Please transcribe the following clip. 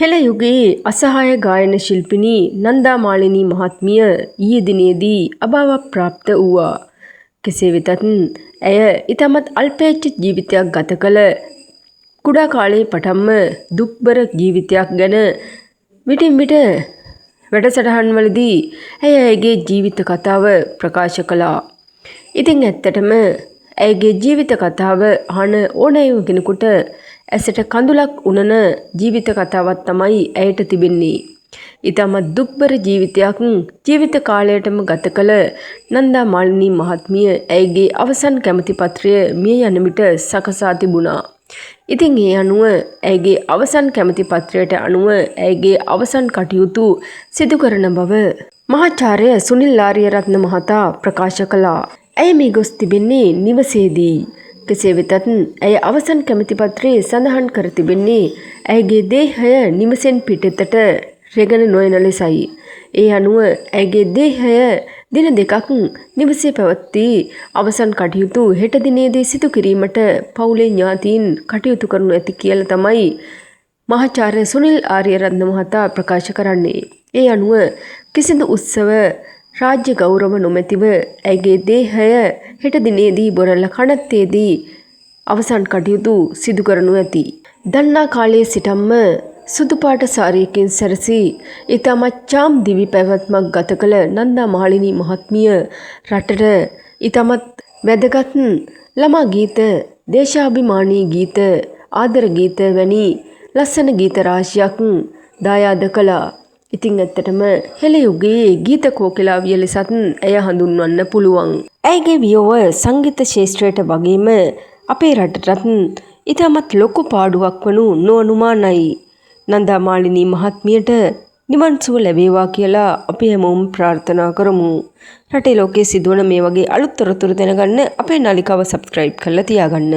හෙළ යුගයේ අසහාය ගායන ශිල්පිනී නන්දා මාලිනී මහත්මිය ඊයේ දිනේදී අභාව ප්‍රාප්ත වූවා. කෙසේ වෙතත් ඇය ඉතාමත් අල්පේච්ඡ ජීවිතයක් ගත කළ කුඩා කාලයේ පටන්ම දුක්බර ජීවිතයක් ගැන විටින් විට වැඩසටහන්වලදී ඇය ඇයගේ ජීවිත කතාව ප්‍රකාශ කළා. ඉතින් ඇත්තටම ඇයගේ ජීවිත කතාව අහන ඕනෑම කෙනෙකුට ඇසට කඳුලක් උනන ජීවිත කතාවක් තමයි ඇයට තිබෙන්නේ. ඉතාමත් දුක්බර ජීවිතයක් ජීවිත කාලයටම ගත කළ නන්දා මාලිනී මහත්මිය ඇයගේ අවසන් කැමැති පත්‍රය මිය යන විට සකසා තිබුණා. ඉතින් ඒ අනුව ඇයගේ අවසන් කැමැති පත්‍රයට අනුව ඇයගේ අවසන් කටයුතු සිදු කරන බව මහාචාර්ය සුනිල් ආරියරත්න මහතා ප්‍රකාශ කළා. ඇය මේ ගොස් තිබෙන්නේ නිවසේදී. කෙසේ වෙතත් ඇය අවසන් කැමැති පත්‍රයේ සඳහන් කර තිබෙන්නේ ඇයගේ දේහය නිවසෙන් පිටතට රැගෙන නොයන ලෙසයි. ඒ අනුව ඇයගේ දේහය දින දෙකක් නිවසේ පැවැත්වී අවසන් කටයුතු හෙට දිනේදී සිදු කිරීමට පවුලේ ඥාතීන් කටයුතු කරනු ඇති කියලා තමයි මහාචාර්ය සුනිල් ආරියරත්න මහතා ප්‍රකාශ කරන්නේ. ඒ අනුව කිසිදු උත්සව රාජ්‍ය ගෞරව නොමැතිව ඇයගේ දේහය හෙට දිනේදී බොරැල්ල කණත්තේදී අවසන් කටයුතු සිදු කරනු ඇති. දන්නා කාලයේ සිටම්ම සුදු පාට සාරියකින් සැරසී ඉතාමත් චාම් දිවි පැවැත්මක් ගත කළ නන්දා මාලිනී මහත්මිය රටට ඉතාමත් වැදගත් ළමා ගීත, දේශාභිමානී ගීත, ආදර ගීත වැනි ලස්සන ගීත රාශියක් දායාද කළා. ඉතින් ඇත්තටම හෙළ යුගයේ ගීත කෝකිලාවිය ලෙසත් ඇය හඳුන්වන්න පුළුවන්. ඇයගේ වියෝව සංගීත ශාස්ත්‍රයට වගේම අපේ රටටත් ඉතාමත් ලොකු පාඩුවක් වනු නොඅනුමානයි. නන්දා මාලිනී මහත්මියට නිවන් සුව ලැබේවා කියලා අපි හැමෝම ප්‍රාර්ථනා කරමු. රටේ ලෝකයේ සිදුවන මේ වගේ අලුත් තොරතුරු දැනගන්න අපේ නාලිකාව සබ්ස්ක්‍රයිබ් කරලා තියාගන්න.